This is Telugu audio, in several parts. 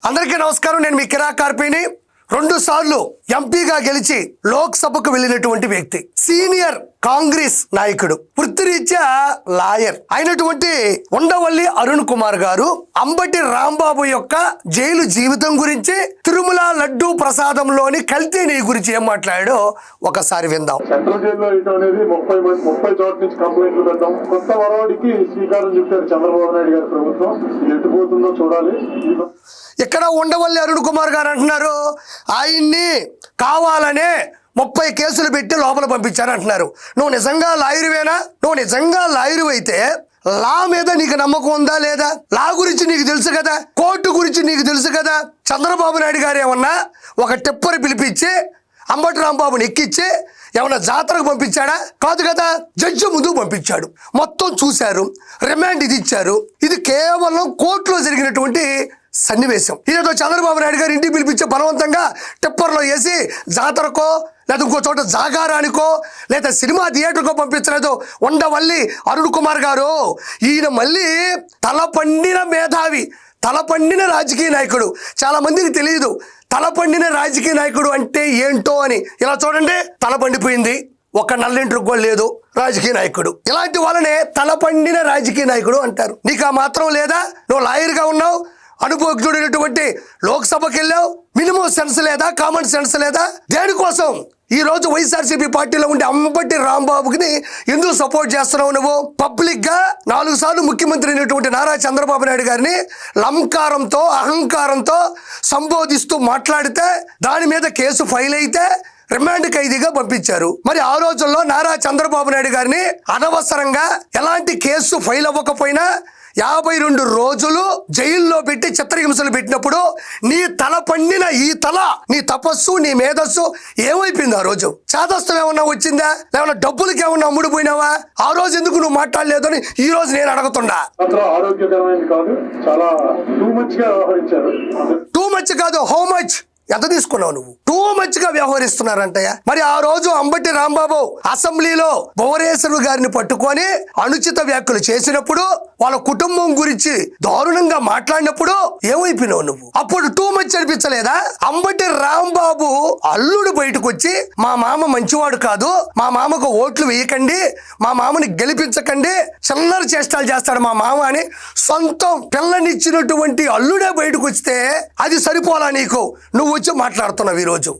అందరికీ నమస్కారం. నేను మీ కిరా కార్పేని. 2 సార్లు ఎంపీగా గెలిచి లోక్సభకు వెళ్ళినటువంటి వ్యక్తి, సీనియర్ కాంగ్రెస్ నాయకుడు, వృత్తిరీత్యా లాయర్ అయినటువంటి ఉండవల్లి అరుణ్ కుమార్ గారు అంబటి రాంబాబు యొక్క జైలు జీవితం గురించి, తిరుమల లడ్డూ ప్రసాదంలోని కల్తీ నెయ్యి గురించి ఏం మాట్లాడాడో ఒకసారి విందాం. సెంట్రల్ జైల్లో అనేది 30 చోట్ల నుంచి కంప్లైంట్లు పెట్టాం. కొత్త వరవాడికి శ్రీకారం చుట్టారు చంద్రబాబు నాయుడు గారి ప్రభుత్వం. ఎట్టుపోతుందో చూడాలి. ఇక్కడ ఉండవల్లి అరుణ్ కుమార్ గారు అంటున్నారు, ఆయన్ని కావాలనే 30 కేసులు పెట్టి లోపల పంపించారు అంటున్నారు. నువ్వు నిజంగా లాయరువేనా? నువ్వు నిజంగా లాయరు అయితే లా మీద నీకు నమ్మకం ఉందా లేదా? లా గురించి నీకు తెలుసు కదా, కోర్టు గురించి నీకు తెలుసు కదా. చంద్రబాబు నాయుడు గారు ఏమన్నా ఒక టిప్పర్ పిలిపించి అంబటి రాంబాబుని ఎక్కించి ఏమన్నా జాతరకు పంపించాడా? కాదు కదా, జడ్జి ముందుకు పంపించాడు. మొత్తం చూశారు, రిమాండ్ ఇది ఇచ్చారు. ఇది కేవలం కోర్టులో జరిగినటువంటి సన్నివేశం. ఇదేదో చంద్రబాబు నాయుడు గారు ఇంటికి పిలిపించే బలవంతంగా టిప్పర్లో వేసి జాతరకో లేదా ఇంకో చోట జాగారానికో లేదా సినిమా థియేటర్కో పంపించలేదు ఉండవల్లి అరుణ్ కుమార్ గారు. ఈయన మళ్ళీ తలపండిన మేధావి, తలపండిన రాజకీయ నాయకుడు. చాలా మందికి తెలియదు తలపండిన రాజకీయ నాయకుడు అంటే ఏంటో అని. ఇలా చూడండి, తల పండిపోయింది, ఒక నల్లింటికి కూడా లేదు, రాజకీయ నాయకుడు. ఇలాంటి వాళ్ళనే తలపండిన రాజకీయ నాయకుడు అంటారు. నీకు ఆ మాత్రం లేదా? నువ్వు లాయర్గా ఉన్నావు, అనుభవజ్ఞుడైనటువంటి లోక్సభకి వెళ్ళావు, మినిమం సెన్స్ లేదా? కామన్ సెన్స్ లేదా? దేనికోసం ఈ రోజు వైఎస్ఆర్సీపీ పార్టీలో ఉండే అంబటి రాంబాబుకి ఎందుకు సపోర్ట్ చేస్తున్నావు నువ్వు? పబ్లిక్ గా 4 సార్లు ముఖ్యమంత్రి అయినటువంటి నారా చంద్రబాబు నాయుడు గారిని లంకారంతో, అహంకారంతో సంబోధిస్తూ మాట్లాడితే దాని మీద కేసు ఫైల్ అయితే రిమాండ్ ఖైదీగా పంపించారు. మరి ఆ రోజుల్లో నారా చంద్రబాబు నాయుడు గారిని అనవసరంగా ఎలాంటి కేసు ఫైల్ అవ్వకపోయినా 52 రోజులు జైల్లో పెట్టి చిత్రహింసలు పెట్టినప్పుడు నీ తల పండిన ఈ తల, నీ తపస్సు, నీ మేధస్సు ఏమైపోయింది? ఆ రోజు చాదస్తం ఏమన్నా వచ్చిందా? లేవన్నా డబ్బులకి ఏమన్నా అమ్ముడిపోయినావా? ఆ రోజు ఎందుకు నువ్వు మాట్లాడలేదు అని ఈ రోజు నేను అడుగుతున్నా. ఆరోగ్యకరమైనది కాదు, చాలా టూ మచ్ గా వ్యవహరించారు. టూ మచ్ కాదు, హౌ మచ్? ఎంత తీసుకున్నావు నువ్వు? టూ మచ్ గా వ్యవహరిస్తున్నారంటయ్యా. మరి ఆ రోజు అంబటి రాంబాబు అసెంబ్లీలో భువనేశ్వర్ గారిని పట్టుకొని అనుచిత వ్యాఖ్యలు చేసినప్పుడు, వాళ్ళ కుటుంబం గురించి దారుణంగా మాట్లాడినప్పుడు ఏమైపోయినావు నువ్వు? అప్పుడు టూ మచ్ అనిపించలేదా? అంబటి రాంబాబు అల్లుడు బయటకు వచ్చి మా మామ మంచివాడు కాదు, మా మామకు ఓట్లు వేయకండి, మా మామని గెలిపించకండి, చిల్లర చేష్టాలు చేస్తాడు మా మామ అని సొంతం పిల్లనిచ్చినటువంటి అల్లుడే బయటకు వస్తే అది సరిపోలా నీకు? నువ్వు వచ్చి మాట్లాడుతున్నావు ఈ రోజు.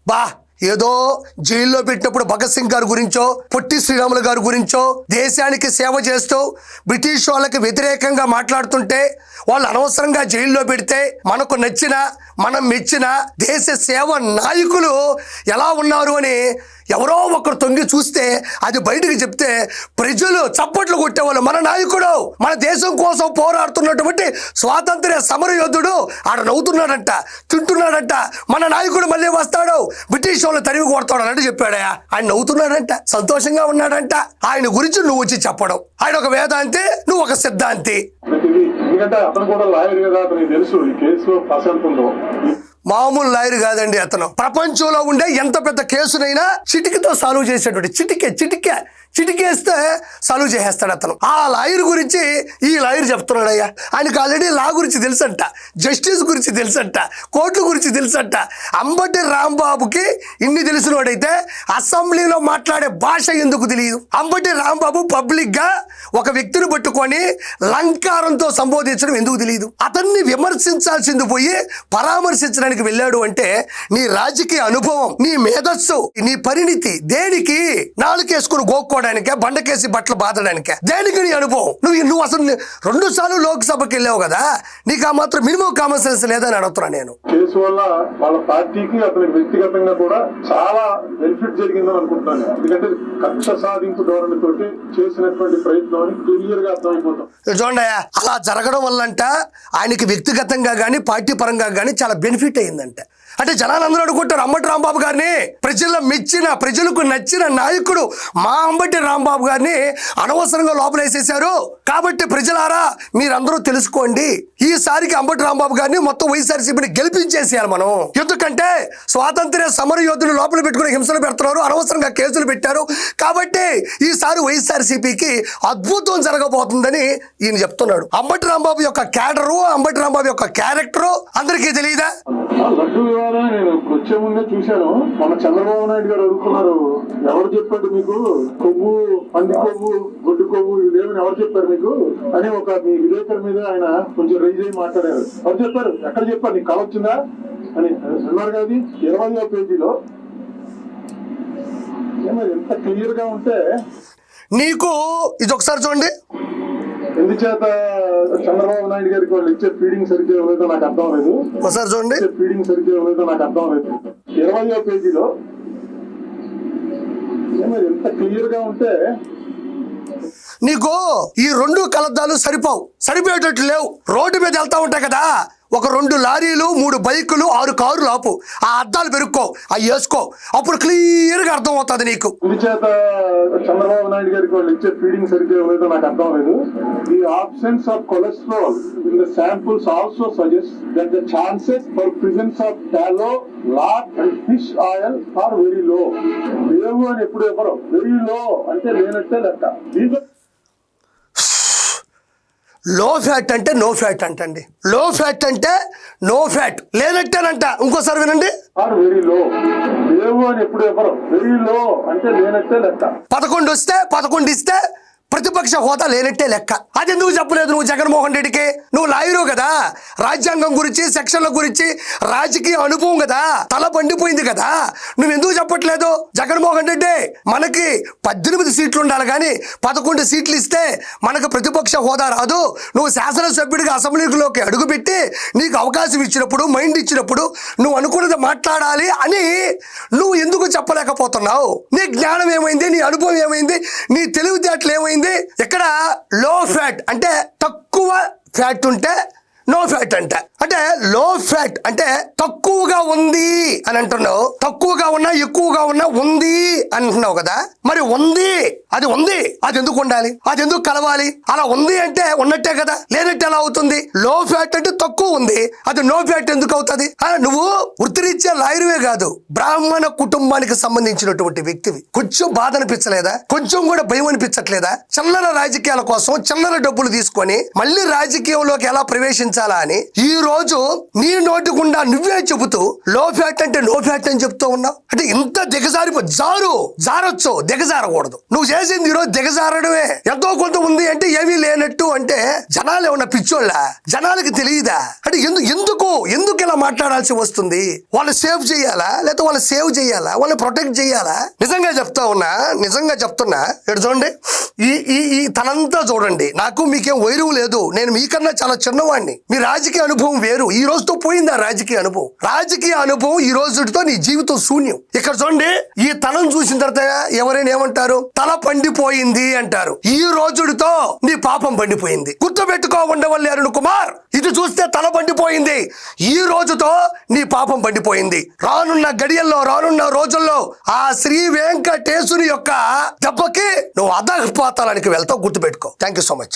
బా ఏదో జైల్లో పెట్టినప్పుడు భగత్ సింగ్ గారి గురించో, పొట్టి శ్రీరాములు గారి గురించో, దేశానికి సేవ చేస్తూ బ్రిటిష్ వాళ్ళకి వ్యతిరేకంగా మాట్లాడుతుంటే వాళ్ళు అనవసరంగా జైల్లో పెడితే మనకు నచ్చిన, మనం మెచ్చిన దేశ సేవ నాయకులు ఎలా ఉన్నారు అని ఎవరో ఒకరు తొంగి చూస్తే అది బయటకు చెప్తే ప్రజలు చప్పట్లు కొట్టేవాళ్ళు. మన నాయకుడు, మన దేశం కోసం పోరాడుతున్నటువంటి స్వాతంత్ర్య సమర యోధుడు ఆడ నవ్వుతున్నాడంట, తింటున్నాడంట. మన నాయకుడు మళ్ళీ వస్తాడు, బ్రిటిష్ వాళ్ళు తరిమి కొడతాడు అన్నట్టు చెప్పాడా. ఆయన నవ్వుతున్నాడంట, సంతోషంగా ఉన్నాడంట. ఆయన గురించి నువ్వు వచ్చి చెప్పడం, ఆయన ఒక వేదాంతి, నువ్వు ఒక సిద్ధాంతి. మామూలు లాయర్ కాదండి అతను. ప్రపంచంలో ఉండే ఎంత పెద్ద కేసునైనా చిటికతో సాల్వ్ చేసేటువంటి, చిటికేస్తే సాల్వ్ చేసేస్తాడు అతను. ఆ లాయర్ గురించి ఈ లాయర్ చెప్తున్నాడయ్యా. ఆయనకు ఆల్రెడీ లా గురించి తెలుసంట, జస్టిస్ గురించి తెలుసంట, కోర్టు గురించి తెలుసంట. అంబటి రాంబాబుకి ఇన్ని తెలిసినోడైతే అసెంబ్లీలో మాట్లాడే భాష ఎందుకు తెలియదు? అంబటి రాంబాబు పబ్లిక్ గా ఒక వ్యక్తిని పట్టుకొని లంకారంతో సంబోధించడం ఎందుకు తెలియదు? అతన్ని విమర్శించాల్సింది పోయి పరామర్శించడానికి వెళ్ళాడు అంటే నీ రాజకీయ అనుభవం, నీ మేధస్సు, నీ పరిణితి దేనికి? నాలుకేసుకుని గోక్కోవడానికే, బండకేసి బట్టలు బాధడానికే? దేనికి నీ అనుభవం? నువ్వు అసలు 2 సార్లు లోక్సభకి వెళ్ళావు కదా, నీకు ఆ మాత్రం మినిమం కామన్ సెన్స్ లేదని అడుగుతున్నా నేను. కేసు వల్ల వాళ్ళ పార్టీకి, అతనికి వ్యక్తిగతంగా కూడా చాలా బెనిఫిట్ జరిగిందని అనుకుంటున్నాను. ఎందుకంటే కక్ష సాధింపు ధోరణితో చేసినటువంటి ప్రయత్నం క్లియర్ గా అర్థమైపోతాం. చూడండి, అలా జరగడం వల్లంట ఆయనకి వ్యక్తిగతంగా కానీ పార్టీ పరంగా కానీ చాలా బెనిఫిట్ అయిందంట. అంటే జనాలందరూ అనుకుంటారు అంబటి రాంబాబు గారిని ప్రజలకు నచ్చిన నాయకుడు మా అంబటి రాంబాబు గారిని అనవసరంగా లోపలేసేశారు. కాబట్టి ప్రజలారా మీరందరూ తెలుసుకోండి, ఈసారికి అంబటి రాంబాబు గారిని మొత్తం వైఎస్ఆర్సీపీని గెలిపించేసేయాలి మనం. ఎందుకంటే స్వాతంత్ర్య సమర యోధులు లోపల పెట్టుకుని హింసలు పెడుతున్నారు, అనవసరంగా కేసులు పెట్టారు. కాబట్టి ఈసారి వైఎస్ఆర్సీపీకి అద్భుతం జరగబోతుందని ఈయన చెప్తున్నాడు. అంబటి రాంబాబు యొక్క క్యాడరు, అంబటి రాంబాబు యొక్క క్యారెక్టరు అందరికీ తెలియదా? లడ్డు వివాదం నేను ఇప్పుడు వచ్చే ముందే చూశాను. మన చంద్రబాబు నాయుడు గారు అడుగుతున్నారు, ఎవరు చెప్పాడు మీకు కొవ్వు, పంది కొవ్వు, గొడ్డు కొవ్వు ఇదేమని ఎవరు చెప్పారు మీకు అని ఒక మీ విలేకరు మీద ఆయన కొంచెం రైజ్ అయ్యి మాట్లాడారు. ఎవరు చెప్పారు, ఎక్కడ చెప్పారు, నీకు కళ వచ్చిందా అని అన్నారు కదా. 20వ పేజీలో ఎంత క్లియర్ గా ఉంటే నీకు ఇది ఒకసారి చూడండి. ఎందుచేత చంద్రబాబు నాయుడు గారికి వాళ్ళు ఇచ్చే ఫీడింగ్ సరిగ్గా ఇవ్వలేదో నాకు అర్థం లేదు. ఒకసారి చూడండి. ఫీడింగ్ సరిగ్గా ఇవ్వలేదో నాకు అర్థం లేదు. 20వ పేజీలో ఎంత క్లియర్ గా ఉంటే నీకు ఈ 2 కలద్దాలు సరిపోయేటట్టు లేవు. రోడ్డు మీద వెళ్తా ఉంటాయి కదా, ఒక 2 లారీలు, 3 బైకులు, 6 కార్లు ఆపు, ఆ అద్దాలు పెరుక్కో, అవి వేసుకో, అప్పుడు క్లియర్ గా అర్థం అవుతుంది నీకు. అందుచేత చంద్రబాబు నాయుడు గారికి వాళ్ళు ఇచ్చే ఫీడింగ్ సరిగ్గా ఇవ్వలేదో నాకు అర్థం లేదు. The absence of cholesterol in the samples also suggest that the chances for presence of టాలో, lot and fish oil are very low. లేవు అని ఎప్పుడు ఎవరు, వెరీ లో అంటే లేనట్టే లెక్క. లో ఫ్యాట్ అంటే నో ఫ్యాట్ అంటండి. లో ఫ్యాట్ అంటే నో ఫ్యాట్, లేనట్టేనంట. ఇంకోసారి వినండి. వెరీ లో, లేవు అని ఎప్పుడు ఎవరు, వెరీ లో అంటే లేనట్టే లెక్క. 11 వస్తే 11 ఇస్తే ప్రతిపక్ష హోదా లేనట్టే లెక్క. అది ఎందుకు చెప్పలేదు నువ్వు జగన్మోహన్ రెడ్డికి? నువ్వు లాయరు కదా, రాజ్యాంగం గురించి, సెక్షన్ల గురించి రాజకీయ అనుభవం కదా, తల పండిపోయింది కదా, నువ్వు ఎందుకు చెప్పట్లేదు? జగన్మోహన్ రెడ్డి, మనకి 18 సీట్లు ఉండాలి కానీ 11 సీట్లు ఇస్తే మనకు ప్రతిపక్ష హోదా రాదు. నువ్వు శాసనసభ్యుడిగా అసెంబ్లీలోకి అడుగుపెట్టి నీకు అవకాశం ఇచ్చినప్పుడు, మైండ్ ఇచ్చినప్పుడు నువ్వు అనుకున్నది మాట్లాడాలి అని నువ్వు ఎందుకు చెప్పలేకపోతున్నావు? నీ జ్ఞానం ఏమైంది? నీ అనుభవం ఏమైంది? నీ తెలివితేటలు ఏమైంది? ఇక్కడ లో ఫ్యాట్ అంటే తక్కువ ఫ్యాట్ ఉంటే నో ఫ్యాట్ అంటే లో ఫ్యాట్ అంటే తక్కువగా ఉంది అని అంటున్నావు. తక్కువగా ఉన్నా ఎక్కువగా ఉన్నా ఉంది అంటున్నావు కదా. మరి ఉంది, అది ఉంది, అది ఎందుకు ఉండాలి? అది ఎందుకు కలవాలి? అలా ఉంది అంటే ఉన్నట్టే కదా, లేనట్టు ఎలా అవుతుంది? లో ఫ్యాట్ అంటే తక్కువ ఉంది, అది నో ఫ్యాట్ ఎందుకు అవుతుంది? నువ్వు వృత్తిరీత్యా లాయరువే కాదు, బ్రాహ్మణ కుటుంబానికి సంబంధించినటువంటి వ్యక్తివి. కొంచెం బాధ అనిపించలేదా? కొంచెం కూడా భయం అనిపించట్లేదా? చిల్లర రాజకీయాల కోసం చిల్లర డబ్బులు తీసుకొని మళ్ళీ రాజకీయంలోకి ఎలా ప్రవేశించాలా అని ఈ రోజు నీ నోటి గుండా నువ్వే చెబుతూ లో ఫ్యాట్ అంటే నో ఫ్యాట్ అని చెప్తూ ఉన్నావు. అంటే ఇంత జారొచ్చు, దిగజారకూడదు. నువ్వు చేసింది ఈరోజు దిగజారడమే. ఎంతో కొంత ఉంది అంటే ఏమీ లేనట్టు అంటే జనాలు ఏమన్నా పిచ్చోళ్ళ? జనాలకి తెలియదా? అంటే ఎందుకు ఇలా మాట్లాడాల్సి వస్తుంది? వాళ్ళు సేవ్ చేయాలా, లేకపోతే వాళ్ళు సేవ్ చేయాలా, వాళ్ళు ప్రొటెక్ట్ చేయాలా? నిజంగా చెప్తున్నా ఇక్కడ చూడండి, ఈ తనంతా చూడండి. నాకు మీకేం వైరం లేదు, నేను మీకన్నా చాలా చిన్నవాడిని. మీ రాజకీయ అనుభవం వేరు, ఈ రోజుతో పోయింది ఆ రాజకీయ అనుభవం. ఈ రోజుతో నీ జీవితం శూన్యం. ఇక్కడ చూడండి, ఈ తలం చూసిన తర్వాత ఎవరైనా ఏమంటారు? తల పండిపోయింది అంటారు. ఈ రోజుతో నీ పాపం పండిపోయింది. గుర్తుపెట్టుకో ఉండవల్లి అరుణ్ కుమార్, ఇది చూస్తే తల పండిపోయింది. ఈ రోజుతో నీ పాపం పండిపోయింది. రానున్న గడియల్లో, రానున్న రోజుల్లో ఆ శ్రీ వెంకటేశ్వరి యొక్క దెబ్బకి నువ్వు అధఃపాతాళానికి వెళ్తావు. గుర్తుపెట్టుకో. Thank you so much.